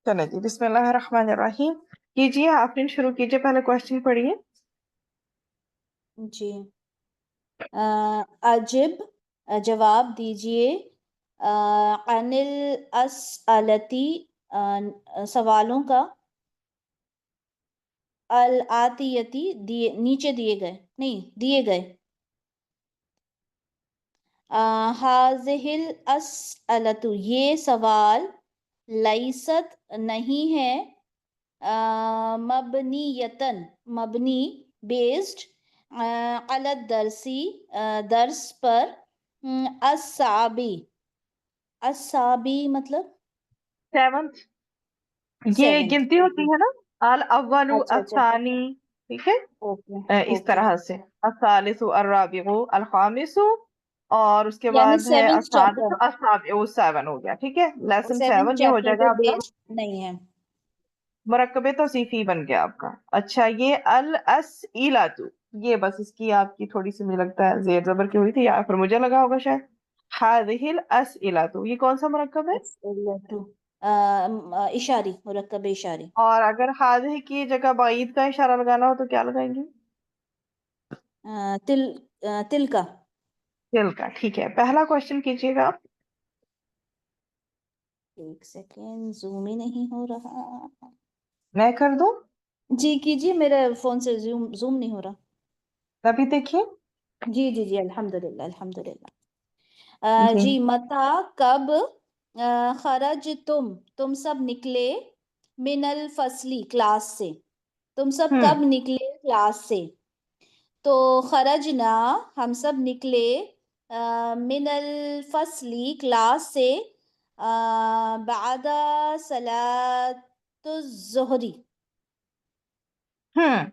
चले जी, बिस्मिल्लाहिर्रहमानिर्रहीम। कीजिए, आपने शुरू कीजिए, पहले क्वेश्चन पढ़िए। जी। अजिब, जवाब दीजिए। अनिल असअलती, सवालों का। अल आतियती, दिए नीचे दिए गए, नहीं दिए गए। हाजिहिल असअलतु, ये सवाल। लैसत, नहीं है। मबनीयतन, मबनी, बेस्ड। अलद दरसी, दर्स पर। असाबी, असाबी मतलब सेवंथ, ये सेवेंथ। गिनती होती है ना। अल अव्वलु अच्छा अच्छा। अस्सानी, ठीक है। ओके इस ओके। तरह से अस्सालिसु अर्राबिउ अल खामिसु, और उसके यानी बाद है सेवेंथ चैप्टर, अस्सादिसु अस्साबिउ, 7 हो गया, ठीक है। और लेसन सेवेंथ 7 ये हो चैप्टर जाएगा पे आपका। बेस्ड नहीं है। मुरक्कबे तौसीफी बन गया आपका। अच्छा, ये अल अस्इलातु, ये बस इसकी आपकी थोड़ी सी मुझे लगता है जेर जबर की हुई थी, या फिर मुझे लगा होगा शायद। हादिहिल अस्इलातु, ये कौन सा मुरक्कब है? अस्इलतु, इशारी, मुरक्कब इशारी। और अगर हादिह की जगह बाईद का इशारा लगाना हो तो क्या लगाएंगे? तिल, तिल का। दिल का, ठीक है। पहला क्वेश्चन कीजिएगा आप। एक सेकेंड, जूम ही नहीं हो रहा। मैं कर दूं? जी कीजिए, मेरे फोन से जूम जूम नहीं हो रहा। तभी देखिए। जी जी जी, अल्हम्दुलिल्लाह अल्हम्दुलिल्लाह। जी। जी, मता, कब। खरज, तुम सब निकले। मिनल फसली, क्लास से। तुम सब हम्म कब निकले क्लास से? तो खरजना, हम सब निकले। मिनल फसली, क्लास से। बादा सलातुज़्ज़ुहरी। हम्म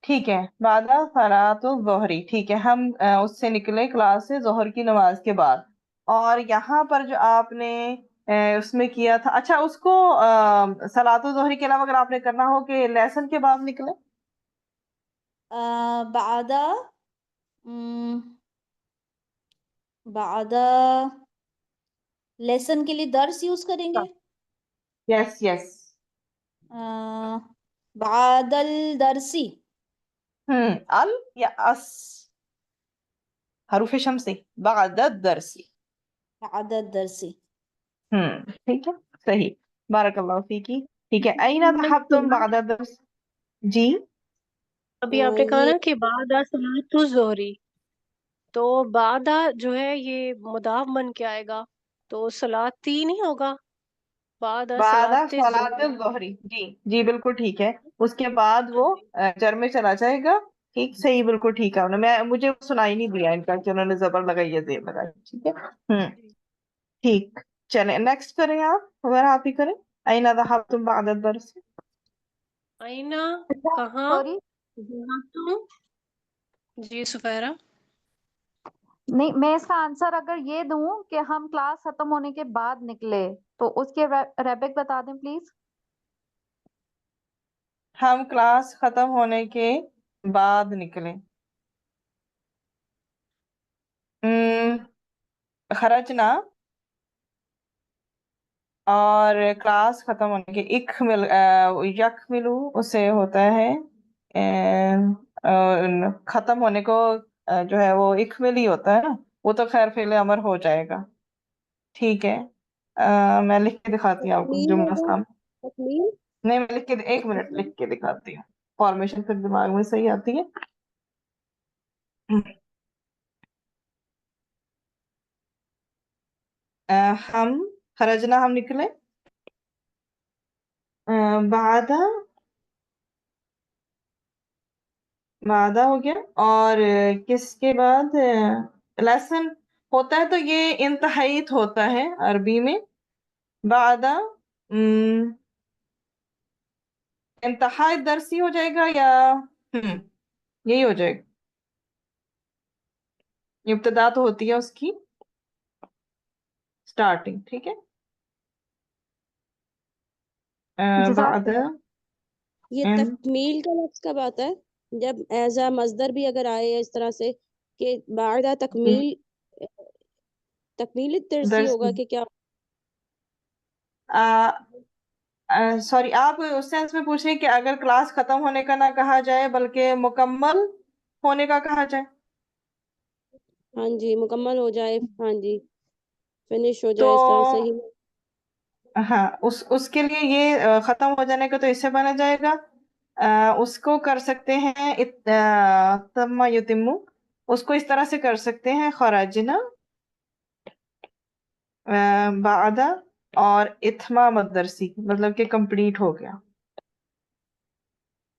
ठीक है। बादा सलातो जोहरी, ठीक है। हम उससे निकले क्लास से जोहर की नमाज के बाद। और यहाँ पर जो आपने उसमें किया था, अच्छा उसको सलातो जोहरी के अलावा अगर आपने करना हो कि लेसन के बाद निकले। बादा, बादा, लेसन के लिए दर्स यूज करेंगे। Yes yes. बादल दरसी। अल या अस, हरूफ शम्सी, बादद दरसी। बादल दरसी। ठीक है, सही। बारकल्लाहु फीकी। ठीक है, अईना ज़हबतुम बादा दर्स। जी। अभी आपने तो कहा ये ना कि बादा सलातु जोहरी, तो बादा जो है ये मुदाफ बन के आएगा, तो सलाती नहीं होगा, बादा बादा सलाते सलातिल जोहरी। ज़ोहरी, जी। जी बिल्कुल ठीक है। उसके बाद वो जर में चला जाएगा। ठीक, सही, बिल्कुल ठीक है। उन्होंने, मैं मुझे सुनाई नहीं दिया इनका कि उन्होंने जबर लगाई है, जेर लगाई, ठीक है। जी। ठीक। चलें, नेक्स्ट करें आप, अगर आप ही करें। अईना ज़हबतुम बादा दर्स। आईना, कहाँ, सॉरी, जहाँ तुम। जी सुफैरा। नहीं, मैं इसका आंसर अगर ये दूं कि हम क्लास खत्म होने के बाद निकले, तो उसके रेबिक बता दें प्लीज। हम क्लास खत्म होने के बाद निकले। खरजना, और क्लास खत्म होने के यक मिलू उसे होता है। खत्म होने को जो है वो इकमिल ही होता है ना। वो तो खैर फेले अमर हो जाएगा। ठीक है। मैं लिख के दिखाती हूँ आपको तकमील जुमला होगा, साम। तकमील। नहीं, मैं लिख के, एक मिनट लिख के दिखाती हूँ। फॉर्मेशन फिर दिमाग में सही आती है। हम खरजना, हम निकले। बादा, मादा हो गया। और किसके बाद लेसन होता है, तो ये इंतहाईत होता है अरबी में। बादा इंतहाई दरसी हो जाएगा, या यही हो जाएगा। इब्तदा तो होती है उसकी, स्टार्टिंग, ठीक है। बादा जज़ाकल्लाह। ये तकमील का लफ्ज कब आता है? जब एज अ मजदर भी अगर आए इस तरह से कि बादा तकमील, तकमील तरसी दरसी। होगा कि क्या? सॉरी, आप उस सेंस में पूछ रहे हैं कि अगर क्लास खत्म होने का ना कहा जाए बल्कि मुकम्मल होने का कहा जाए। हाँ जी, मुकम्मल हो जाए, हाँ जी, फिनिश हो तो जाए, इस तरह से ही। हाँ, उसके लिए ये खत्म हो जाने का तो इससे बना जाएगा। उसको कर सकते हैं तम्मा युतिम्मु, उसको इस तरह से कर सकते हैं खराजना बादा और इत्मा मदरसी, मतलब कि कंप्लीट हो गया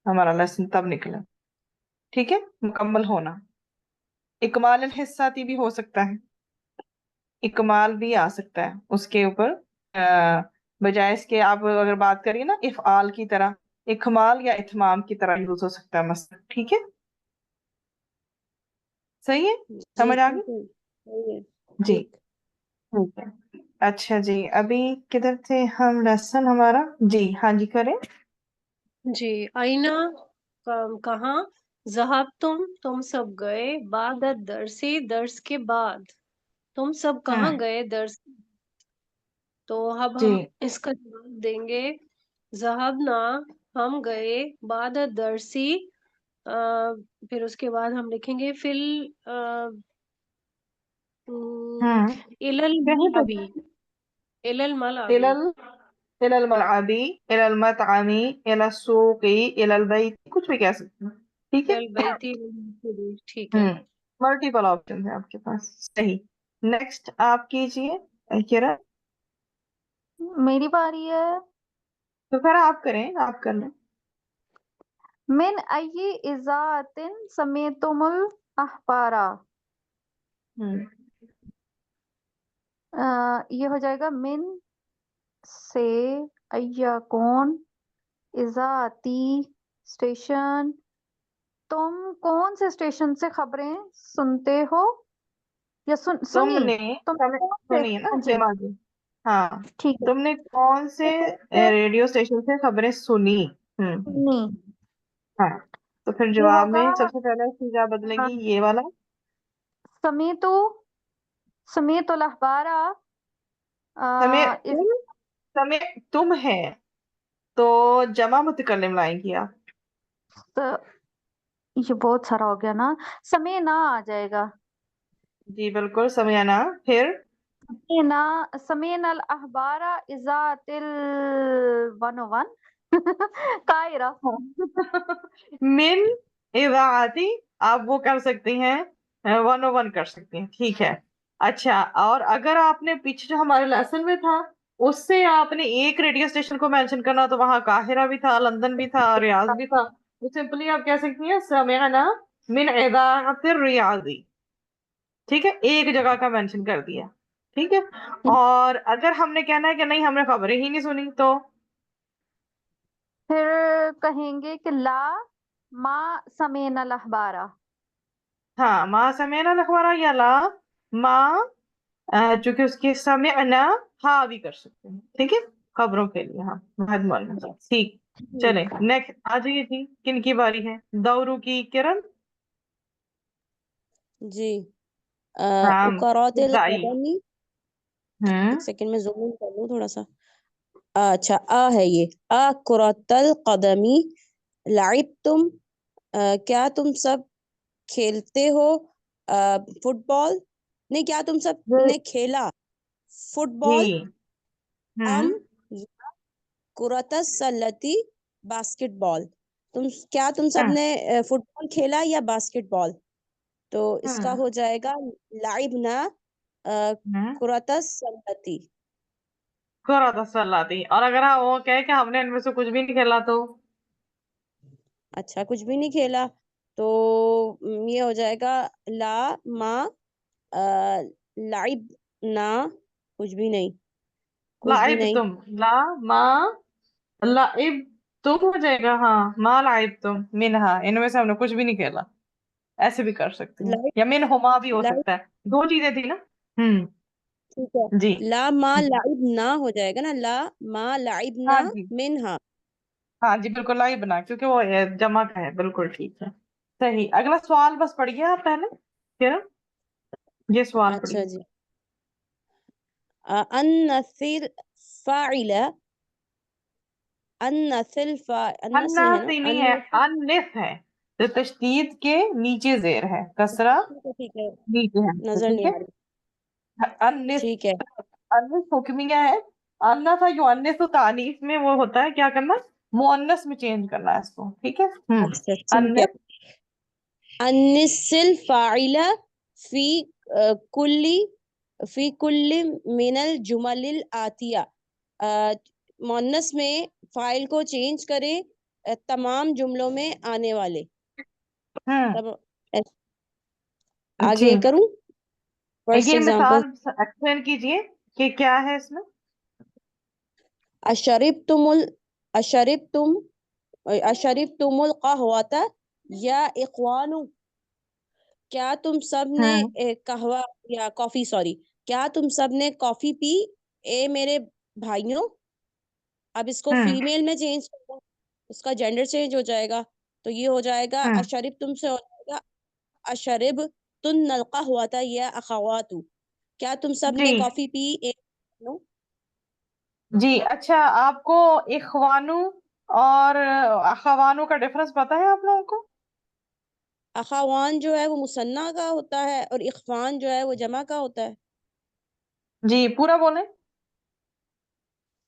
हमारा लेसन, तब निकला। ठीक है, मुकम्मल होना। इकमाल हिस्साती भी हो सकता है, इकमाल भी आ सकता है उसके ऊपर। बजाय इसके आप अगर बात करिए ना इफ़आल की तरह, इकमाल या इत्माम की तरह यूज हो सकता है मसलन। ठीक है, सही है, जी समझ आ ठीक गई। है, सही है, जी, ठीक। ठीक है। अच्छा जी, अभी किधर थे हम, लेसन हमारा। जी हाँ जी, करें। जी, आईना कहाँ, जहाब तुम सब गए, बाद दरसी, दर्स के बाद, तुम सब कहाँ हम्म। गए दर्स। तो अब जी। हम इसका जवाब देंगे, जहाबना, हम गए, बाद दरसी, फिर उसके बाद हम लिखेंगे फिल हम्म। इलल कहीं पे मलाबी, इलल मलाबी, इलल, इलल मलआबी, इलल मतआमी, इलल सूकी, इलल बैत, कुछ भी कह सकते हैं। ठीक है। इलल बैती, ठीक है। हम्म, मल्टीपल ऑप्शन है आपके पास, सही। नेक्स्ट आप कीजिए किरण। मेरी बारी है। तो फिर आप करें, आप कर लें। मिन अय्यि इज़ातिन समेतुमुल अहबारा। हम्म। ये हो जाएगा मिन से, अय्या कौन, इज़ाती स्टेशन, तुम कौन से स्टेशन से खबरें सुनते हो या सुनी। तुमने तुम कौन से, सुनी है ना हाँ जी बेमाजी। हाँ, ठीक है, तुमने कौन से से रेडियो स्टेशन से खबरें सुनी। हम्म। सुनी। हाँ, तो फिर ये जवाब होगा में सबसे पहले सीधा बदलेगी ये वाला। समीतु, समीतुल अखबारा समय इस, तुम, समय तुम है, तो जमा मुतकल्लिम लाएंगी आप। ये बहुत सारा हो गया ना, समय ना आ जाएगा। जी बिल्कुल, समय ना, फिर ना, समीन अल अखबारा इजातिल 101 कायरा। मिन इजाती, आप वो कर सकती हैं, 101 कर सकती हैं, ठीक है। अच्छा, और अगर आपने पीछे जो हमारे लेसन में था उससे आपने एक रेडियो स्टेशन को मेंशन करना, तो वहां काहिरा भी था, लंदन भी था, रियाज भी था। तो सिंपली आप कह सकती हैं समिअना मिन इजातिर रियाजी। ठीक है, एक जगह का मेंशन कर दिया। ठीक है। और अगर हमने कहना है कि नहीं हमने खबरें ही नहीं सुनी, तो फिर कहेंगे कि ला मा समीन अल अखबारा। हाँ, माँ समेना लखवारा या ला माँ, चूंकि उसके समय ना, हाँ भी कर सकते हैं। ठीक है, खबरों के लिए हाँ, बहुत मालूम है। ठीक, चले नेक्स्ट आ जाइए जी, किन की बारी है, दौरू की किरण। जी, हाँ, उकरातिल जाई। कदमी, एक हम्म। सेकंड में जूम इन कर लूं थोड़ा सा। अच्छा, आ है ये, आ कुरतल कदमी, लाइब तुम, क्या तुम सब खेलते हो फुटबॉल, नहीं क्या तुम सब जी। ने खेला फुटबॉल, जी। अम हम्म। कुरतस सल्लती, बास्केटबॉल, क्या तुम सब हम्म। ने फुटबॉल खेला या बास्केटबॉल। तो इसका हम्म। हो जाएगा लाइब ना हम्म। कुरतस सल्लती। करा तसल्ला दी, और अगर हाँ वो कहे कि हमने इनमें से कुछ भी नहीं खेला, तो अच्छा, कुछ भी नहीं खेला, तो ये हो जाएगा ला मा लाइब ना, कुछ भी नहीं, कुछ भी लाइब नहीं। तुम, ला मा लाइब तुम हो जाएगा। हाँ, मा लाइब तुम मिनहा, इनमें से हमने कुछ भी नहीं खेला, ऐसे भी कर सकते हैं, लाइब, या मिन हुमा भी हो लाइब, सकता है, दो चीजें थी ना। हम्म। ठीक है, जी। ला मा लाइब ना हो जाएगा ना, ला मा लाइब हाँ ना जी, मिनहा। हाँ जी बिल्कुल, लाइब बना, क्योंकि वो जमा का है, बिल्कुल ठीक है। सही, अगला सवाल बस पढ़िए आप पहले, फिर ये सवाल अच्छा पढ़िए। जी, अन नसीर फाइला, अन्नस अन्ना है ना, से नहीं है, अन्नस। अनिफ है। तो तशदीद के नीचे जेर है, कसरा ठीक है, नीचे है, तो नजर ठीक नहीं है। आ रही। अनिफ, ठीक है। अनिफ हुक्मिया है। अन्ना था जो अन्य तो तानीस में वो होता है, क्या करना, मुअन्नस में चेंज करना है इसको, ठीक है। अच्छा ठीक है। अनिफ। अन्निसिल फाइला फी कुल्ली फी कुल्ली मिनल जुमलिल आतिया। मुअन्नस में फाइल को चेंज करें तमाम जुमलों में आने वाले। हम्म। तब जी, आगे करूं फर्स्ट ये एग्जांपल। मिसाल एक्सप्लेन कीजिए कि क्या है इसमें। अशरिब तुमुल अशरिब तुम अशरिब तुमुल कहवता या इख्वानु। क्या तुम सब ने हम्म। कहवा या कॉफी, सॉरी, क्या तुम सब ने कॉफी पी ए मेरे भाइयों। अब इसको हम्म। फीमेल में चेंज करना, उसका जेंडर चेंज हो जाएगा। तो ये हो जाएगा हम्म। अशरिब तुमसे हो जाएगा अशरिब तुन नलका हुआ था या अखवातु। क्या तुम सब जी। ने कॉफी पी ए नो। जी, अच्छा, आपको इखवानु और अखवानु का डिफरेंस पता है आप लोगों को? अखावान जो है वो मुसन्ना का होता है और इखवान जो है वो जमा का होता है। जी, पूरा बोलें,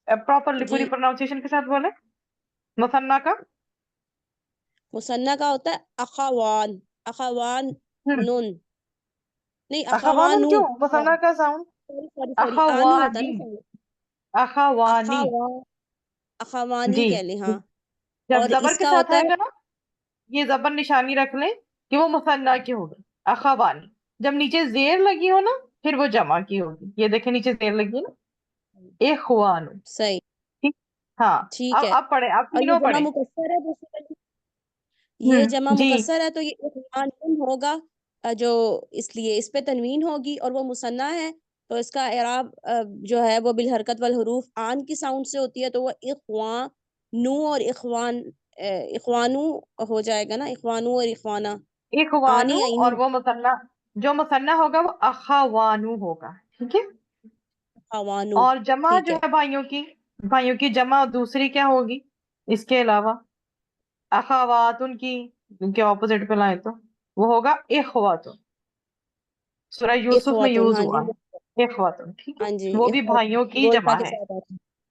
प्रॉपरली जी, पूरी प्रोनाउंसिएशन के साथ बोलें, मुसन्ना का। मुसन्ना का होता है अखावान। अखावान हम्म। नुन, नहीं अखवानुन अखावानू। क्यों मुसन्ना का साउंड? सॉरी सॉरी सॉरी, आनू होता है अखवानी, ना साउंड। अखवानी। अखावा अखावानी जी, कह ले, हाँ। जब और जबर के इसका साथ होता है आएगा ना, ये जबर निशानी रख लें कि वो मुसन्ना की होगी, अखवानी। जब नीचे जेर लगी हो ना, फिर वो जमा की होगी। ये देखें, नीचे जेर लगी है ना, इखवानु। सही। ठीक। हाँ। ठीक है। अब पढ़े, अब और ये तीनों जमा पढ़े। मुकस्सर है बेसिकली, ये जमा जी। मुकस्सर है तो ये इख्वानुन होगा। जो इसलिए इस पे तनवीन होगी और वो मुसन्ना है। तो इसका इराब जो है वो बिल हरकत वल हुरूफ आन की साउंड से होती है, तो वो इख्वानू और इख्वानू हो जाएगा ना, इख्वानू और इख्वाना। इखवानु, आनी और आइनू। वो मुसन्ना, जो मुसन्ना होगा वो अखवानु होगा, ठीक है। अखावानू। और जमा ठीक जो है। है भाइयों की जमा दूसरी क्या होगी इसके अलावा, अखावातुन की, उनके ऑपोजिट पे लाए तो वो होगा इखवातुन। सूरह यूसुफ में इख्वातुन, यूज हाँ हुआ जी। है इखवातुन, ठीक है। हाँ जी, वो भी इख्वातुन भाइयों की गोलता जमा के है। साथ आता है।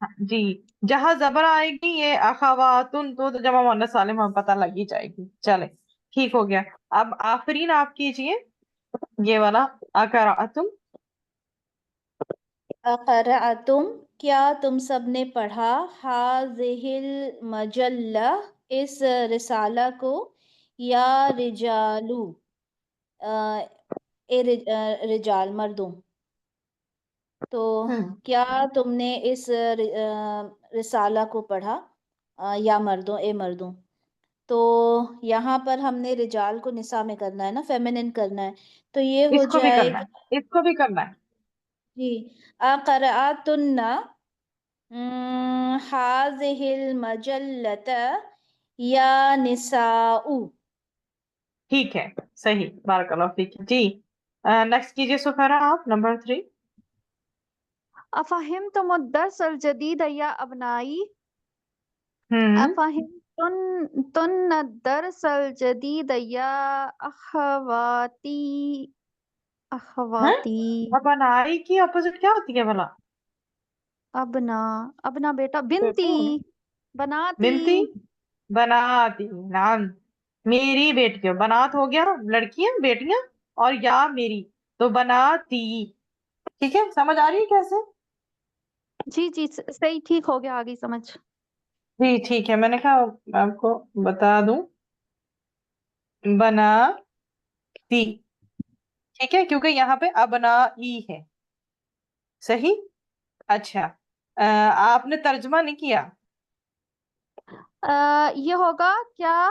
हाँ, जी। जहां जबर आएगी ये अखावातुन, तो जमा मुअन्नस सालिम हमें पता लग ही जाएगी। चले, ठीक हो गया। अब आफरीन आप कीजिए ये वाला, अकराअतुम। अक़रअतुम, क्या तुम सब ने पढ़ा, हाज़िहिल मजल्ला, इस रिसाला को, या रिजालू, अ, रिजाल मर्दों। तो हम्म। क्या तुमने इस रिसाला को पढ़ा, या मर्दों, ए मर्दों। तो यहाँ पर हमने रिजाल को निसा में करना है ना, फेमिनिन करना है। तो ये हो इसको भी करना जाएगा। है, इसको भी करना है। जी, अक़रअतुन्ना हाज़िहिल मजल्लत या निसाउ। ठीक है, सही, बारकाल्लाह फीक जी। नेक्स्ट कीजिए सुफरा, आप नंबर 3। अफहिम तुम दर्स अल जदीद या अबनाई। हम्म। अफहिम तुन दर्स अल जदीद या अखवाती। हैं? अखवाती। अब अनाई की अपोजिट क्या होती है भला? अबना। अबना बेटा, बिनती। बेटी होगी। बनाती। बिनती, बनाती, नाम, मेरी बेटियों, बनात हो गया लड़कियां बेटियां, और या मेरी, तो बनाती। ठीक है, समझ आ रही है कैसे? जी जी, सही, ठीक हो गया, आ गई समझ। जी, ठीक है, मैंने कहा मैं आपको बता दूं, बनाती। ठीक है, क्योंकि यहाँ पे अबना ई है। सही। अच्छा, आपने तर्जमा नहीं किया। ये होगा क्या,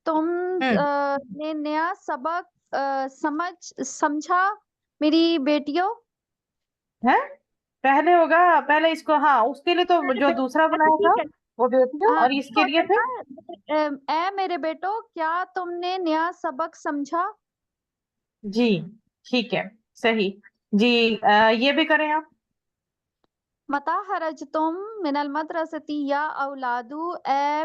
तुम हम्म। ने नया सबक समझा मेरी बेटियों। है, पहले होगा, पहले इसको, हाँ, उसके लिए तो जो दूसरा अच्छा बनाया था ठीक है। वो बेटियों, और ये इसके हो लिए फिर। जाएगा, ए मेरे बेटो, क्या तुमने नया सबक समझा। जी, ठीक है, सही। जी, ये भी करें आप। मता खरज तुम मिनल मदरसती या औलादू, ए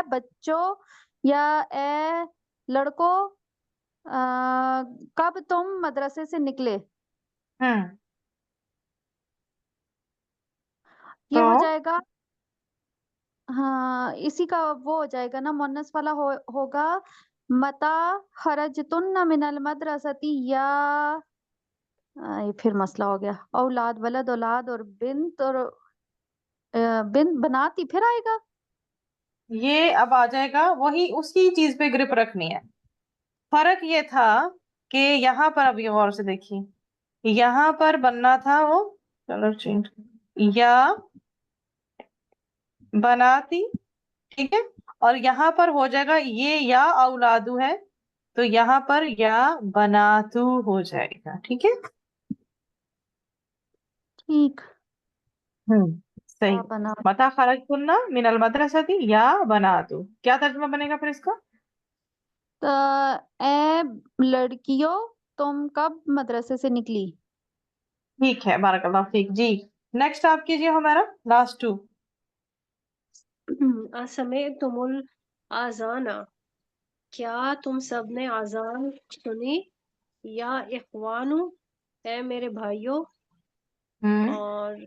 बच्चों या ए लड़कों, कब तुम मदरसे से निकले। हम्म ये हो तो जाएगा, हाँ इसी का वो हो जाएगा ना, मुन्नस वाला होगा। मता खरजतुन्ना मिनल मदरसती या, ये फिर मसला हो गया। औलाद, वलद औलाद, और बिन्त, और बिन्त बनाती फिर आएगा। ये अब आ जाएगा, वही उसी चीज पे ग्रिप रखनी है। फर्क ये था कि यहाँ पर, अभी गौर से देखिए, यहाँ पर बनना था वो, कलर चेंज, या बनाती, ठीक है। और यहाँ पर हो जाएगा, ये या औलादू है, तो यहाँ पर या बनातू हो जाएगा, ठीक है। ठीक। सही। या बना, मता खरजतुन्ना मिनल मदरसती या बनातू, क्या तर्जुमा बनेगा फिर इसका? ए लड़कियों, तुम कब मदरसे से निकली। ठीक है, बारकल्लाह फीक जी। नेक्स्ट आप कीजिए हमारा लास्ट टू। असमे तुमुल आजाना, क्या तुम सब ने आजान सुनी। या इख्वानु, है मेरे भाइयों। हम्म और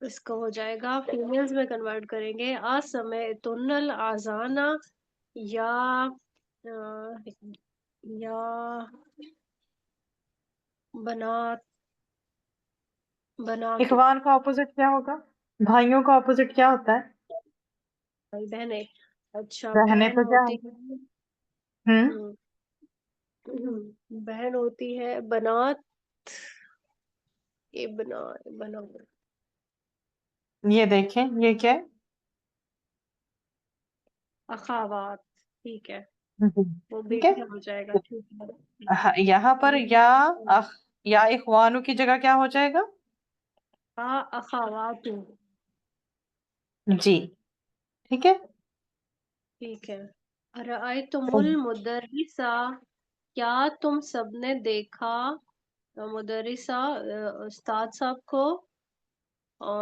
इसका हो जाएगा, फीमेल्स में कन्वर्ट करेंगे, असमे तुन्नल आजाना, या या बना बना के, इखवान का ऑपोजिट क्या होगा? भाइयों का ऑपोजिट क्या होता है? भाई बहने। अच्छा, बहनें बहन तो क्या होती है? है, हम्म हम्म, बहन होती है बनात। ये बना ये देखें, ये क्या है? अखावात, ठीक है, वो ठीक है। बेटियां हो जाएगा, ठीक है। हाँ, यहाँ पर या अख, या इखवानु की जगह क्या हो जाएगा? अखावात, जी, ठीक है। ठीक है। रअयतुमुल मुदर्रिसा, क्या तुम सबने देखा मुदर्रिसा, उस्ताद साहब को।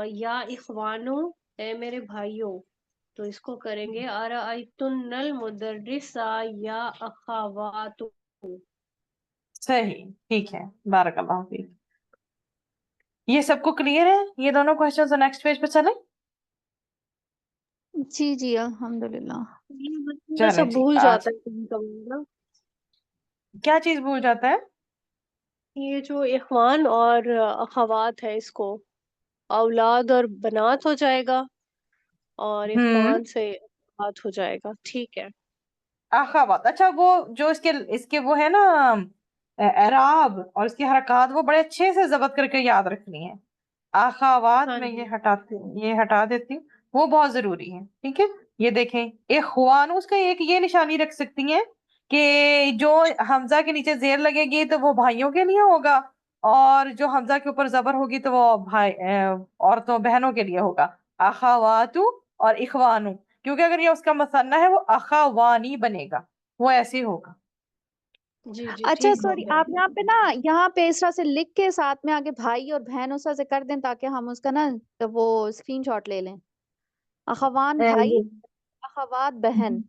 या इख्वानु, ए मेरे भाइयों। तो इसको करेंगे अरअयतुन्नल मुदर्रिसा या अखावातु। सही, ठीक है, बारकल्लाह फीक। ये सबको क्लियर है, ये दोनों क्वेश्चन? नेक्स्ट पेज पे चलें। जी जी अल्हम्दुलिल्लाह। ये बच्चा चलें सब जी, भूल आज जाता है कभी-कभी ना। क्या चीज भूल जाता है? ये जो इख्वान और अखावात है, इसको औलाद और बनात हो जाएगा, और हम्म इख्वान से बात हो जाएगा, ठीक है। अखाबात, अच्छा वो जो इसके इसके वो है ना, एराब और इसकी हरकत, वो बड़े अच्छे से जब्त करके याद रखनी है। अखावात हाँ में जी। ये हटा देती हूँ, वो बहुत जरूरी है, ठीक है। ये देखें, इख्वान, उसका एक ये निशानी रख सकती हैं कि जो हमजा के नीचे जेर लगेगी तो वो भाइयों के लिए होगा, और जो हमजा के ऊपर जबर होगी तो वो भाई औरतों बहनों के लिए होगा। अखावातु और इखवानु, क्योंकि अगर ये उसका मसन्ना है वो अखावानी बनेगा, वो ऐसे ही होगा। जी जी, अच्छा ठीक हो सॉरी, गया। आप यहाँ पे ना, यहाँ पे इस तरह से लिख के साथ में आगे भाई और बहन उस तरह से कर दें ताकि हम उसका ना वो स्क्रीनशॉट ले लें। अखवान भाई, ये अखवात बहन।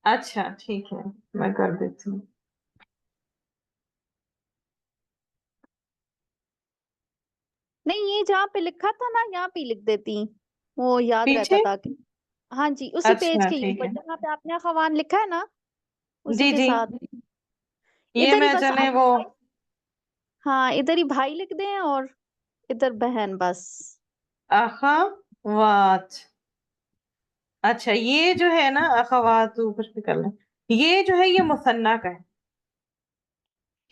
अच्छा, ठीक है, मैं कर देती हूँ। नहीं, ये जहाँ पे लिखा था ना यहाँ पे ही लिख देती, वो याद रहता पीछे, ताकि। हाँ जी, उसी पेज अच्छा के ही ठीक ऊपर है। जहाँ पे आपने अखवान लिखा है ना, उसी जी के जी, साथ ये इधर ही मैं बस चले वो, हाँ इधर ही भाई लिख दें और इधर बहन बस। अखावात। अच्छा, ये जो है ना अखावात, कुछ भी कर लें, ये जो है ये मुसन्ना का है,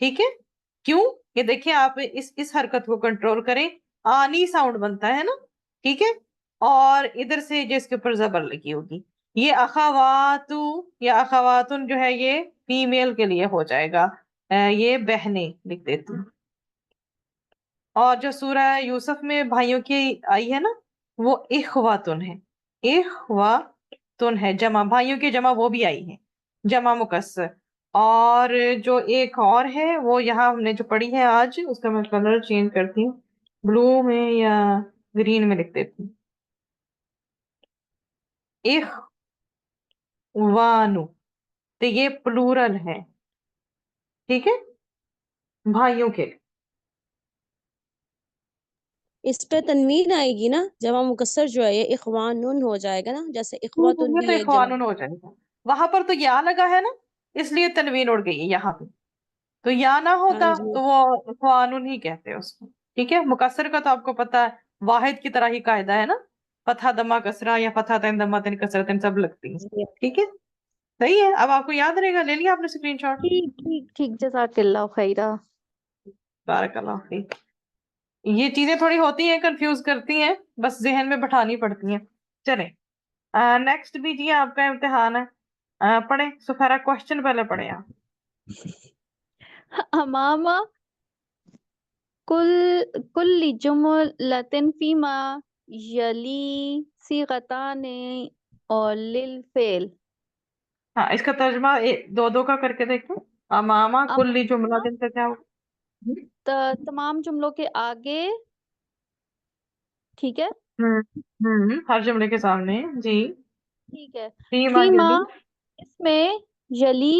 ठीक है। क्यों? ये देखिए, आप इस हरकत को कंट्रोल करें, आनी साउंड बनता है ना, ठीक है। और इधर से जिसके ऊपर जबर लगी होगी, ये अखावातु या अखावातुन जो है ये फीमेल के लिए हो जाएगा। ये बहनें लिख देती हूँ। और जो सूरह यूसुफ में भाइयों की आई है ना, वो इखवातुन है। इखवातुन है, जमा भाइयों की जमा वो भी आई है, जमा मुकस्सर। और जो एक और है वो यहाँ हमने जो पढ़ी है आज, उसका मैं कलर चेंज करती हूँ। ब्लू में या ग्रीन में लिख देती हूँ। इखवानु, तो ये प्लूरल है, ठीक है, भाइयों के। इस पे तनवीन आएगी ना, जमा मुकस्सर जो है ये इखवानुन हो जाएगा ना, जैसे इखवतुन ये भी तो एक जमा। इखवानुन हो जाएगा। वहां पर तो या लगा है ना, इसलिए तनवीन उड़ गई है यहाँ पे। तो या ना हाँ होता जी। तो वो इखवानुन ही कहते हैं उसको। ठीक है, मुकस्सर का तो आपको पता है, वाहिद की तरह ही कायदा है ना, फतहा दमा कसरा या फतहा तन दमा तन कसरतन सब लगती है। जी। ठीक है, सही है। अब आपको याद रहेगा, ले लिया आपने स्क्रीनशॉट? ठीक ठीक ठीक, जज़ाकल्लाह खैरा। बारकल्लाह फीक। ये चीजें थोड़ी होती हैं, कंफ्यूज करती हैं, बस जहन में बैठानी पड़ती हैं। चले, नेक्स्ट भी जी आपका इम्तिहान है। पढ़े सुफेरा, क्वेश्चन पहले पढ़े आप। अमामा कुल कुल्ली जुमलतिन फीमा यली सिगताने और लिल फेल। हाँ, इसका तर्जमा दो दो का करके देखो। अमामा कुल्ली जुमला अमामा दिन से क्या होगा? तमाम जुमलों के आगे, ठीक है, हर जुमले के सामने जी। ठीक है। फीमा फीमा, यली, इसमें यली,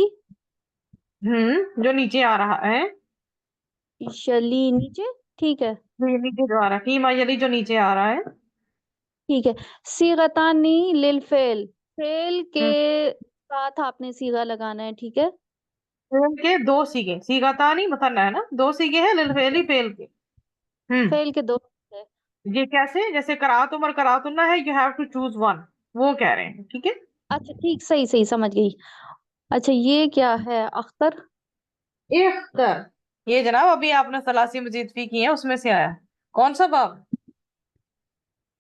जो नीचे आ रहा है। यली नीचे, ठीक है, ये नीचे जो आ रहा है, फीमा यली जो नीचे आ रहा है। ठीक है। सीगतानी लिल फेल, फेल के हम्म साथ आपने सीगा लगाना है, ठीक है। फेल के दो सीगे, सीगाता नहीं मुसन्ना है ना, दो सीगे हैं लिल फेली फेल के। हम्म फेल के दो है। ये कैसे, जैसे करातुम और करातुन्ना है, you have to choose one, वो कह रहे हैं। ठीक है, अच्छा ठीक, सही सही समझ गई। अच्छा ये क्या है, अख्तर? इख्तर, ये जनाब अभी आपने सलासी मजीद फी की है, उसमें से आया। कौन सा बाब?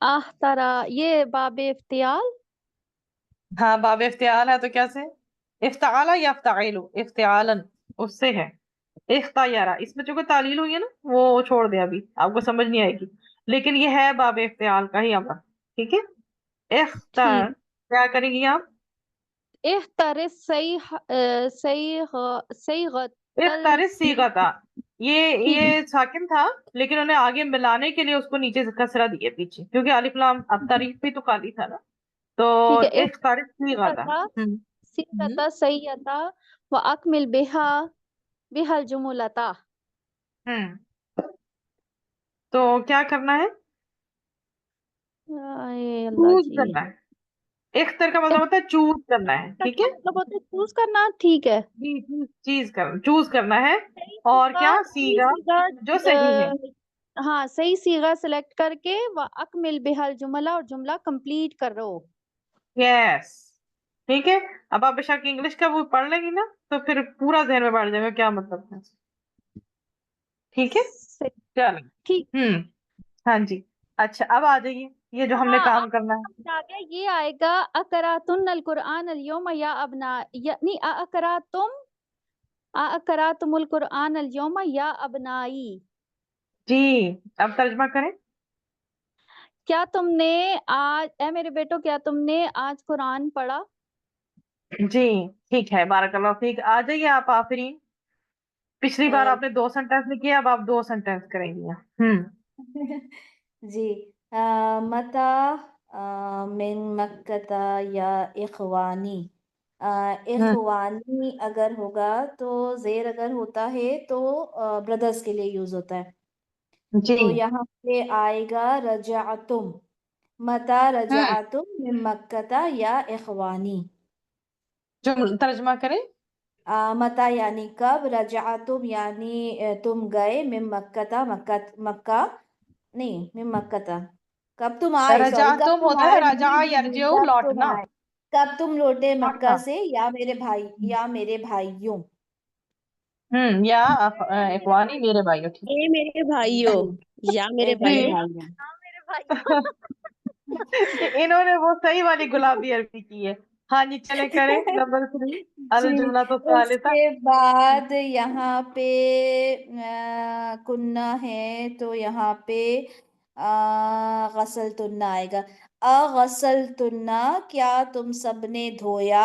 आह तरा, ये बाब इफ्तियाल। हाँ, बाब इफ्तियाल है, तो कैसे? इफ्ताला या इफ्ताइलु, इफ्तियालन उससे है। इख्तायारा, इसमें जो कोई तालील हुई है ना, वो छोड़ दे, अभी आपको समझ नहीं आएगी, लेकिन ये है बाब इफ्तियाल का ही अमर। ठीक है, ठीक। इख्तार, क्या करेंगी आप? इख्तर सही सही सही गतल इख्तार सी, सीगता, ठीक है, ये साकिन था, लेकिन उन्हें आगे मिलाने के लिए उसको नीचे से कसरा दिए पीछे, क्योंकि अलिफ लाम अब तारीफ भी तो खाली था ना। तो ठीक है। इख्तार सीगता। इख्तता हम्म सीगता सैयता व अकमिल बिहा बिहल जुमुलता। हम्म तो क्या करना है? ये अल्लाह चूज जी। करना है। इख्तर का मतलब होता है चूज करना है। का ठीक क्या है, मतलब होता है, चूज करना, ठीक है। जी चूज करना है। सही और सीगा, क्या सही सीगा सीगा, जो सही है। हाँ सही सीगा सिलेक्ट करके व अकमिल बिहल जुमला, और जुमला कंप्लीट करो। यस, ठीक है। अब आप बेशक इंग्लिश का वो पढ़ लेंगी ना, तो फिर पूरा जहन में बैठ जाएगा क्या मतलब है। ठीक है, सही, चलो। ठीक। हाँ जी। अच्छा, अब आ जाइए, ये जो हमने हाँ, काम अब करना है। समझ आ गया। ये आएगा अकरातुन अल कुरआन अल यौम या अबना, यानी अकरातुमुल कुरआन अल यौम या अबनाई। जी, अब तर्जमा करें। क्या तुमने आज, ए मेरे बेटो, क्या तुमने आज कुरान पढ़ा? जी, ठीक है, बारकल्लाह फीक। आ जाइए आप आफरीन। पिछली बार अ, आपने दो सेंटेंस लिखे, अब आप दो सेंटेंस करेंगी। जी। मता मिन मक्कता या इखवानी। हम्म इखवानी अगर होगा तो जेर अगर होता है तो ब्रदर्स के लिए यूज होता है। जी। तो यहाँ पे आएगा रजातुम। मता हम्म रजातुम मिन मक्कता या इखवानी। तर्जमा करें। मता यानी कब, रजातुम यानी तुम गए, मिन मक्कता, मक्का मक्का नहीं, मिन मक्कता कब तुम आए, सॉरी रजा कब तुम तुम होता है, आए, रजा जी जी जी, यरजू कब तुम लौटना। आए, कब तुम लौटे मक्का लौटना। से, या मेरे भाई, या मेरे भाइयों। या इखवानी मेरे भाइयों। ठीक ए मेरे भाइयों, जी, या मेरे मेरे जी। भाइयों। भाइयों। हाँ मेरे भाई। इन्होंने वो सही वाली गुलाबी अरबी की है। हाँ जी, चले करें नंबर 3, अल जी, जुमला तो सालिसा। उसके बाद यहाँ पे कुन्ना है, तो यहाँ पे गसल तुन्ना आएगा। गसल तुन्ना, क्या तुम सबने धोया,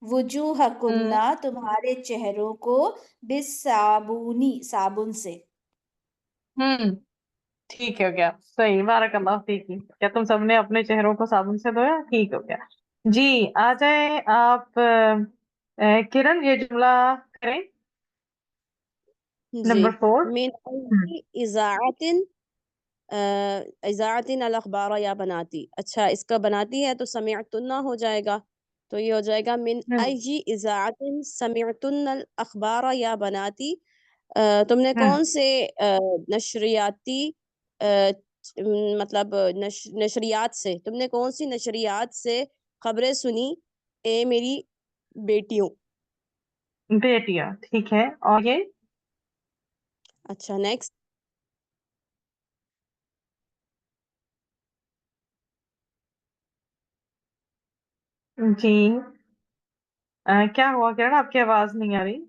वुजूह हम्म कुन्ना, तुम्हारे चेहरों को, बिस साबुनी, साबुन से। हम्म ठीक हो गया, सही, बारकल्लाह फीकी। क्या तुम सबने अपने चेहरों को साबुन से धोया? ठीक हो गया। जी, आ जाए आप किरण, ये जुमला करें, जी। नंबर 4। मिन अय्यि इज़ाअतिन इज़ाअतिन अल अखबार या बनाती। अच्छा, इसका बनाती है तो समिअतुन्ना हो जाएगा, तो ये हो जाएगा मिन अय्यि इज़ाअतिन समिअतुन्ना अल अखबार या बनाती। तुमने कौन से नशरियाती मतलब नशरियात से, तुमने कौन सी नशरियात से खबरें सुनी ए मेरी बेटियों। बेटियां, ठीक है। और ये अच्छा, नेक्स्ट। जी, क्या हुआ किरण, आपकी आवाज नहीं आ रही?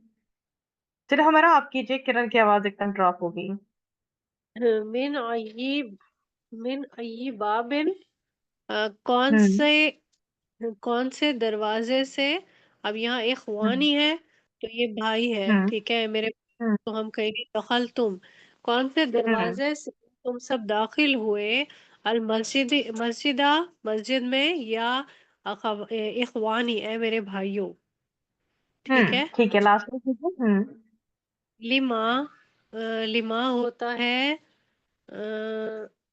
चलो हमारा आप कीजिए, किरण की आवाज एकदम ड्रॉप हो गई। मिन अय्यी मिन अय्यी बाबिन, हम्म कौन से दरवाजे से। अब यहाँ हम्म इखवानी है तो ये भाई है, हम्म ठीक है मेरे। हम्म तो हम कहेंगे दखल तुम, कौन से हम्म दरवाजे से तुम सब दाखिल हुए अल मस्जिद मस्जिदा, मस्जिद में, या इखवानी है मेरे भाइयों, ठीक है। ठीक है, लास्ट में कीजिए। लिमा, लिमा होता है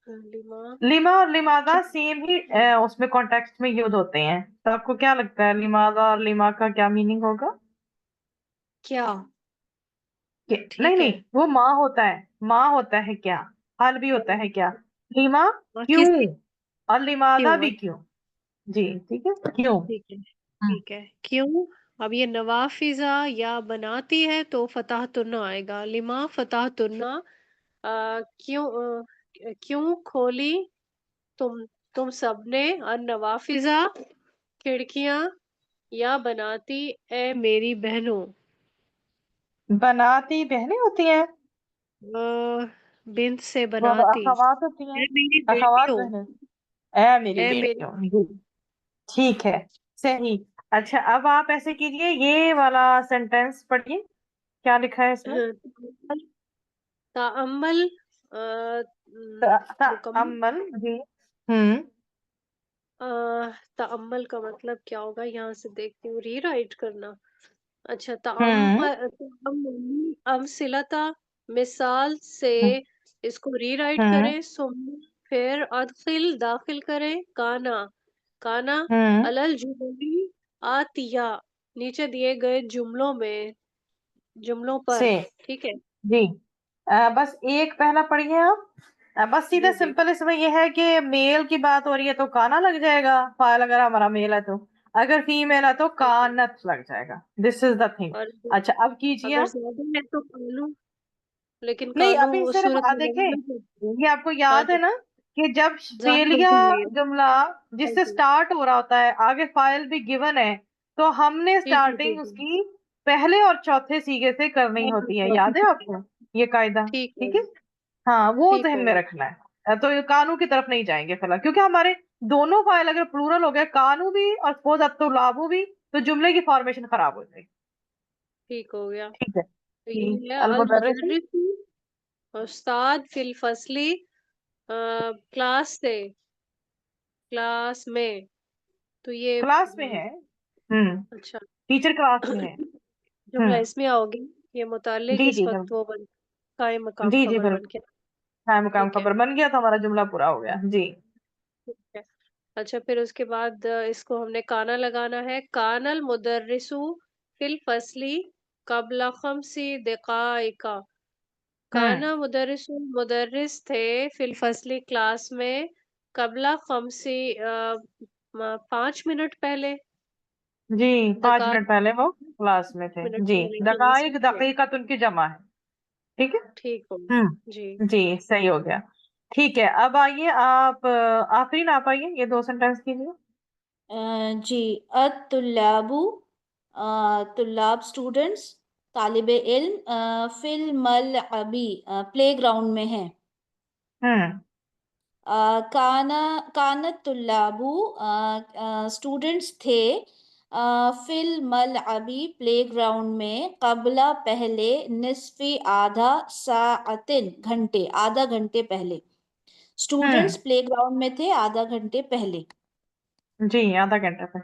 लिमा लिमा और लिमादा क्या सेम ही उसमें कॉन्टेक्स्ट में यूज होते हैं, तो आपको क्या लगता है लिमादा और लिमा का क्या मीनिंग होगा? क्या नहीं ठीक नहीं, है। वो माँ होता है, माँ होता है क्या, हल भी होता है क्या, लिमा क्यों, किसी और लिमादा क्यों, भी क्यों। जी, ठीक है, क्यों। ठीक है हम्म ठीक है, क्यों। अब ये नवाफिजा या बनाती है तो फतह तुन्ना आएगा, लिमा फतह तुन्ना, क्यों, क्यों खोली तुम सबने, और नवाफिजा खिड़कियां, या बनाती ए मेरी बहनों। बनाती बहनें होती हैं, बिन से वो बनाती, अखवात होती हैं, ए मेरी अखवात बेटियों, बहनें, ऐ मेरी ए मेरी। बेटियों। जी, ठीक है, सही। अच्छा, अब आप ऐसे कीजिए, ये वाला सेंटेंस पढ़िए, क्या लिखा है इसमें? ताअम्मल, मुकम्मल। अम्मल, जी। हम्म ताअम्मल का मतलब क्या होगा, यहाँ से देखती हूँ, रीराइट करना। अच्छा, हम्म ताअम्मली अमसिलता, मिसाल से इसको रीराइट हम्म करें, सुम फिर अदखिल दाखिल करें, काना काना हम्म अलल जुमली आतिया, नीचे दिए गए जुमलों से, पर, ठीक है। जी। बस एक पहला पढ़िए आप। बस सीधा जी जी सिंपल इसमें यह है कि मेल की बात हो रही है तो काना लग जाएगा, फाइल अगर हमारा मेल है तो, अगर फीमेल है तो ठीक है। कानत लग जाएगा। This is the thing. और अच्छा, अब कीजिए अगर आप। ज्यादा है तो कानू, लेकिन नहीं, कानू अभी उस सिर्फ सूरत में देखें, नहीं है। ये आपको हाँ याद है जी, ना कि जब जाहिर फेलिया के लिए। जुमला हाँ जिससे जी, स्टार्ट हो रहा होता है, आगे फाइल भी गिवन है, तो हमने जी जी जी स्टार्टिंग जी। उसकी पहले और चौथे सीगे से करनी हाँ हाँ, होती है, हाँ, याद है आपको ये कायदा? ठीक है, ठीक है, हाँ, वो ठीक जहन हो में गया। रखना है। तो ये कानू की तरफ नहीं जाएंगे फिलहाल, क्योंकि हमारे दोनों फाइल अगर प्लूरल हो गए, कानू भी और सपोज अत्तुलाबू भी, तो जुमले की फॉर्मेशन खराब हो जाएगी। ठीक हो गया। ठीक है तो जी। ये है अल अलमुदर्रिस। मुदर्रिस उस्ताद फिल फसली, क्लास से, क्लास में, तो ये क्लास में है। हम्म अच्छा। टीचर क्लास में है। जुमला हम्म इसमें आओगे, ये मुताल्लिक जी इस जी वक्त वो बन, कायम मकाम जी जी, खबर बन बिल्कुल। के। हाँ, मुकाम ठीक है, खबर बन गया तो हमारा जुमला पूरा हो गया जी। ठीक है। अच्छा, फिर उसके बाद इसको हमने काना लगाना है, कानल मुदर्रिसु फिल फसली कबला खमसी दकाइका, हम्म काना मुदर्रिसु मुदर्रिस थे फिल फसली क्लास में, कबला खमसी 5 मिनट पहले, जी, 5 मिनट दकाइक पहले वो क्लास में थे। मिनट जी, पहले क्लास दकाइक में थे। दकीकत उनकी जमा है। ठीक है। ठीक हो, जी। जी, सही हो गया। ठीक है, अब आइए आप, आफरीन आप आइए, ये दो सेंटेंस कीजिए। जी, अत्तुल्लाबु, तुल्लाब स्टूडेंट्स, तालिब इल्म, फिल मलअबी, प्ले ग्राउंड में है। हम्म काना कानत तुल्लाबु, स्टूडेंट्स थे, फिल मलअबी प्ले ग्राउंड में, कबला पहले, निस्फी आधा, साअतिन घंटे, आधा घंटे पहले। स्टूडेंट्स प्लेग्राउंड में थे आधा घंटे पहले। जी, आधा घंटा पे।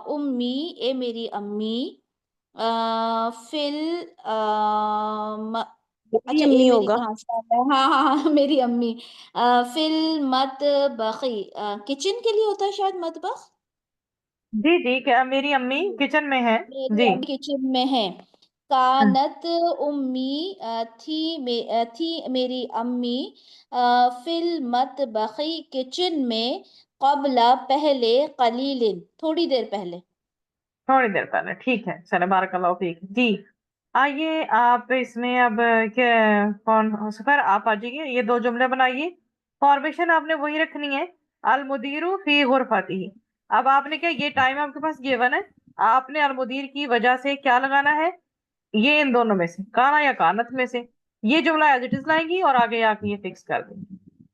उम्मी, ए मेरी अम्मी, फिल मेरी अच्छा, ए अम्मी मेरी होगा। कहाँ से आ रहा है? हाँ हाँ हाँ, मेरी अम्मी। फिल मत बखी, किचन के लिए होता है शायद मतबख। जी जी, क्या मेरी अम्मी किचन में है? मेरी जी। अम्मी किचन में है। हम्म, कानत उम्मी, थी मेरी अम्मी, फिल मत बखी, किचन में, कबला पहले, कलीलिन थोड़ी देर पहले। थोड़ी देर पहले, ठीक है, चले, बारकल्लाहु फीक जी। आइए आप इसमें अब क्या, कौन सफर, आप आ जाइए, ये दो जुमले बनाइए। फॉर्मेशन आपने वही रखनी है, अल मुदीरु फी गुरफतिही। अब आपने क्या, ये टाइम आपके पास गिवन है, आपने अल मुदीर की वजह से क्या लगाना है, ये इन दोनों में से, काना या कानत में से। ये जुमला एज इट इज लाएंगी और आगे आके ये फिक्स कर देंगी।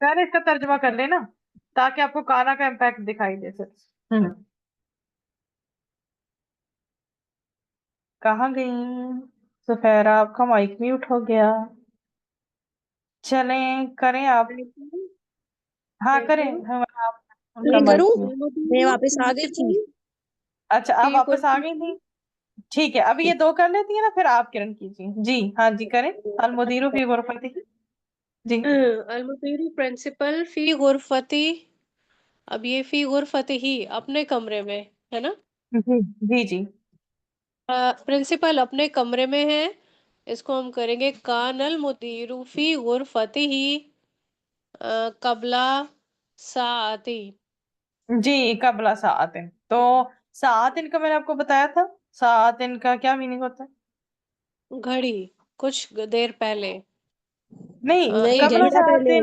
पहले इसका तर्जुमा कर लेना, ताकि आपको काना का इम्पैक्ट दिखाई दे सर। कहाँ गई सुफेरा? आपका माइक म्यूट हो गया। चलें, करें आप। हाँ करें, हम आप, उनका मैं माइक करूँ? म्यूट। मैं वापस आ गई थी। अच्छा, आप वापस आ गई थी, ठीक है। अभी ये दो कर लेती है ना, फिर आप किरण कीजिए जी। हाँ जी, करें। अल मुदीरु फी गुरफतिही। जी अलमुदीरु प्रिंसिपल फी गुरफती। अब ये फी गुरफती ही अपने कमरे में है ना। जी जी जी। प्रिंसिपल अपने कमरे में है, इसको हम करेंगे कानल मुदीरु फी गुरफती ही कबला साती। जी, कबला सातिन, तो सातिन का मैंने आपको बताया था, सातिन का क्या मीनिंग होता है? घड़ी, कुछ देर पहले। नहीं, नहीं, कबला जैसे घंटा पहले।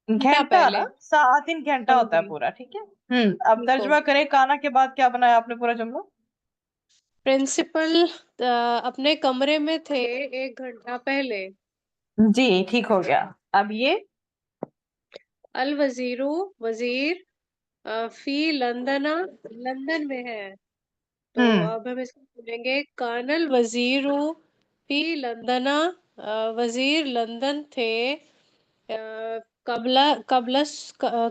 सातिन घंटा घंटा ना, पहले। सातिन घंटा हाँ होता है जी, पूरा, ठीक है। अब ठीक हो। तर्जुमा करें, काना के बाद क्या बनाया आपने पूरा जुमला? प्रिंसिपल अपने कमरे में थे 1 घंटा पहले। जी, ठीक हो गया। अब ये अल वजीरू वजीर फी लंदना, लंदन में है, तो हम्म अब हम इसको बोलेंगे कानल वजीरू फी लंदना, वजीर लंदन थे कबला कबलस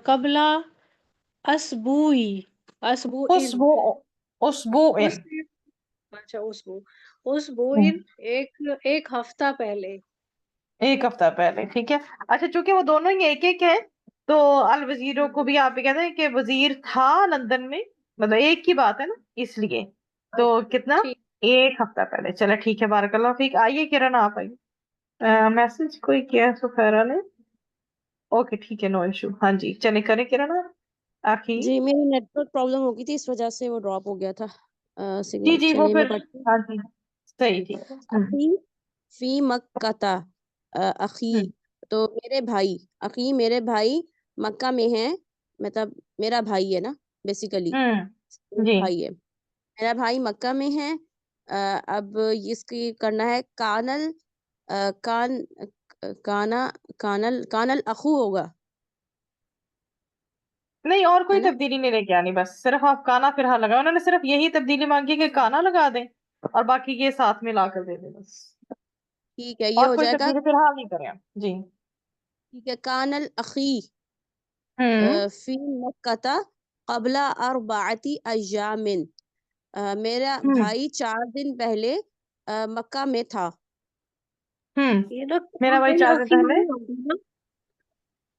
कबला असबुई, असबुइन, खुशबू, खुशबू उस इन। अच्छा उसबुइन, एक एक हफ्ता पहले। एक हफ्ता पहले, ठीक है। अच्छा, चूंकि वो दोनों ही एक एक है, तो अल वजीरों को भी आप ये कहते हैं कि वजीर था लंदन में, मतलब एक की बात है ना, इसलिए। तो कितना, ठीक। एक हफ्ता पहले। चलो ठीक है, बारकल्लाह फीक। आइए किरण, आप आइए। मैसेज कोई किया है सुफेरा ने? ओके, ठीक है, नो इशू। हाँ जी, चले, करें किरण आप आखिर। जी, मेरी नेटवर्क प्रॉब्लम हो गई थी, इस वजह से वो ड्रॉप हो गया था जी सिग्नल। जी, वो चलिए मैं फिर, पढ़ती हूँ। हाँ जी, सही, ठीक है। अखी फी मक्काता, अखी, हम्म तो मेरे भाई, अखी मेरे भाई मक्का में है, मतलब मेरा भाई है ना, बेसिकली जी। भाई है। मेरा भाई मक्का में है। अब इसकी करना है कानल, कान, काना, कानल, कानल अखू होगा, नहीं, और है कोई ना। तब्दीली नहीं लेके आनी, बस सिर्फ आप काना फिर हाँ लगा, उन्होंने सिर्फ यही तब्दीली मांगी है कि काना लगा दें, और बाकी ये साथ में ला कर दे दें बस। ठीक है, ये और हो कोई जाएगा। तब्दीली फिलहाल नहीं करें आप जी। ठीक है, कानल अखी हम्म फी मक्काता कबला अरबाअती अय्यामिन, मेरा हम्म भाई 4 दिन पहले मक्का में था। हम्म ये ना मेरा भाई कानल 4 दिन अखी पहले। नहीं होगा ना,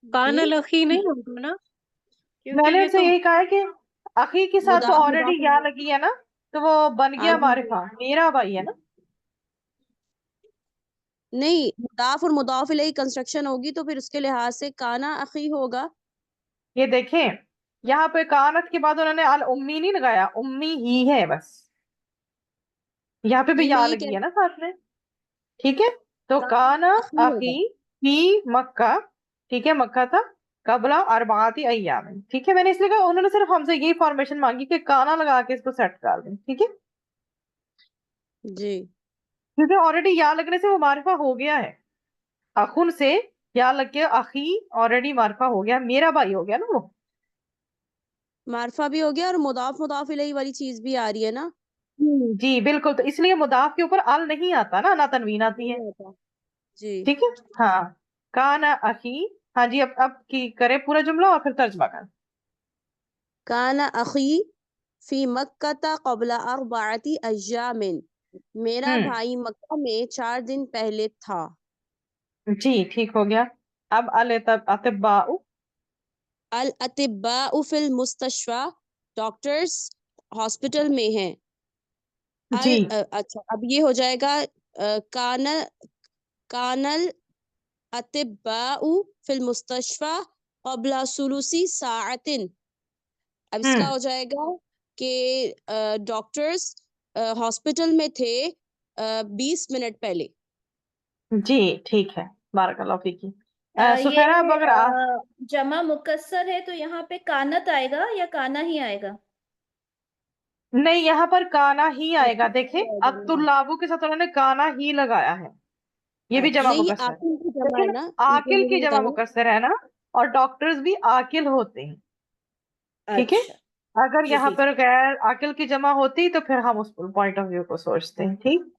जी, कानल अखी नहीं होगा ना, क्योंकि मैंने ये उनसे तो यही कहा है कि अखी के साथ तो मुदाफ ऑलरेडी या लगी है ना, तो वो बन हाँ गया जी। मारिफा, मेरा भाई है ना। नहीं, मुदाफ और मुदाफ इलैहि कंस्ट्रक्शन होगी तो फिर उसके लिहाज से काना अखी होगा। ये देखें, यहाँ पे कानत के बाद उन्होंने अल उम्मी नहीं लगाया, उम्मी ही है बस, यहाँ पे भी जी, मैं या ये लगी कह, है ना साथ में, ठीक है। तो काना काना अखी अखी होगा। फी मक्का, ठीक है, मक्का था कबला अरबाती अय्याम, ठीक है। मैंने इसलिए कहा, उन्होंने सिर्फ हमसे यही फॉर्मेशन मांगी कि काना लगा के इसको सेट कर दें, ठीक है, जी, क्योंकि ऑलरेडी या लगने से वो मारिफा हो गया है। अखुन से या लग के अखी ऑलरेडी मारिफा हो गया, मेरा भाई हो गया ना वो। मारफा भी हो गया और मुदाफ इलैहि वाली चीज भी आ रही है ना। जी बिल्कुल, तो इसलिए मुदाफ के ऊपर अल नहीं आता ना, ना तनवीन आती है। नहीं आता जी। ठीक है। हाँ, काना अखी। हाँ जी, अब की करे पूरा जुमला और फिर तर्जमा कर। काना अखी फी मक्का कबला अर्बाअती अय्यामिन, मेरा हम्म। भाई मक्का में 4 दिन पहले था। जी ठीक हो गया। अब अल अतिब्बाउ। अल अतिब्बाउ फिल मुस्तशफा, डॉक्टर्स हॉस्पिटल में हैं। जी। अच्छा अब ये हो जाएगा कान कानल अतिब्बाउ फिल मुस्तशफा क़ब्ला सुलुसी साअतिन। अब इसका हम्म। हो जाएगा कि डॉक्टर्स हॉस्पिटल में थे 20 मिनट पहले। जी ठीक है, बारकल्लाह फीकी। ये सुफेरा, अब अगर जमा मुकस्सर है तो यहाँ पे कानत आएगा या काना ही आएगा? नहीं, यहाँ पर काना ही आएगा। देखे, नहीं अत्तुल्लाबु के साथ उन्होंने काना ही लगाया है। ये भी जमा ये मुकस्सर है। आकिल की जमा है लेकिन ना, आकिल ये की नहीं जमा बताया। मुकस्सर है ना, और डॉक्टर्स भी आकिल होते हैं। ठीक है। अच्छा, अगर जी यहाँ जी। पर गैर आकिल की जमा होती तो फिर हम उस पॉइंट ऑफ व्यू को सोचते हैं। ठीक।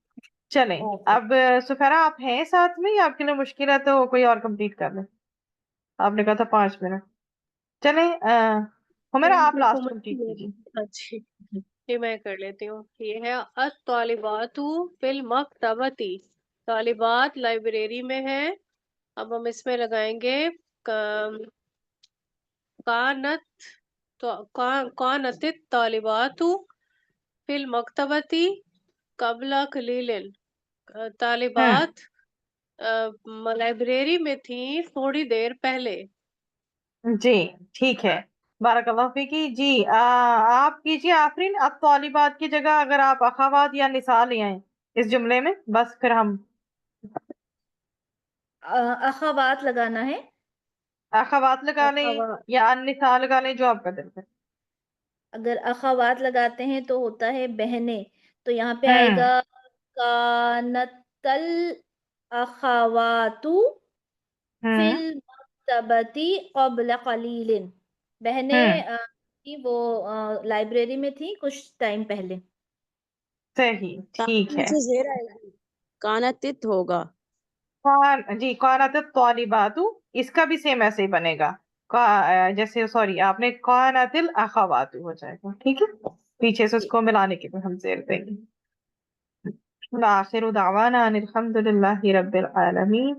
चलें। ओके। अब सुफेरा, आप हैं साथ में या आपके लिए मुश्किल है तो कोई और कंप्लीट कर ले। आपने कहा था 5 मिनट। चलें, हुमेरा आप मेरे को लास्ट कंप्लीट मुश्किल है। कीजिए। अच्छी, ये मैं कर लेती हूँ। ये है अत-तालिबातु फिल मकतबती, तालिबात लाइब्रेरी में है। अब हम इसमें लगाएंगे कानत, तो कानतित तालिबातु फिल मकतबती कबला कलीलिन, हम्म। तालिबात लाइब्रेरी में थी थोड़ी देर पहले। जी ठीक है, बारकल्लाह फीकी जी। आप कीजिए आफरीन। अब तौलीबात की जगह अगर आप अखावात या निसा ले आए इस जुमले में, बस फिर हम अखावात लगाना है। अखावात लगा लें अखावा या निसा लगा लें, जो आपका दिल करे। अगर अखावात लगाते हैं तो होता है बहनें, तो यहाँ पे हम्म। आएगा कानतल अखावातु हम्म। फिल मक्तबती क़ब्ल क़लीलिन। हम्म। बहनें थी वो लाइब्रेरी में थी कुछ टाइम पहले। सही, ठीक है। नीचे जेर आएगी, कानतित होगा। जी, कानत तौलीबातु, इसका भी सेम ऐसे ही बनेगा। जैसे, सॉरी, आपने कानतिल अखावातु हो जाएगा। ठीक है। पीछे से जी। उसको मिलाने के लिए हम जेर देंगे। आखिर दावाना अनिल हम्दुलिल्लाहि रब्बिल आलमीन।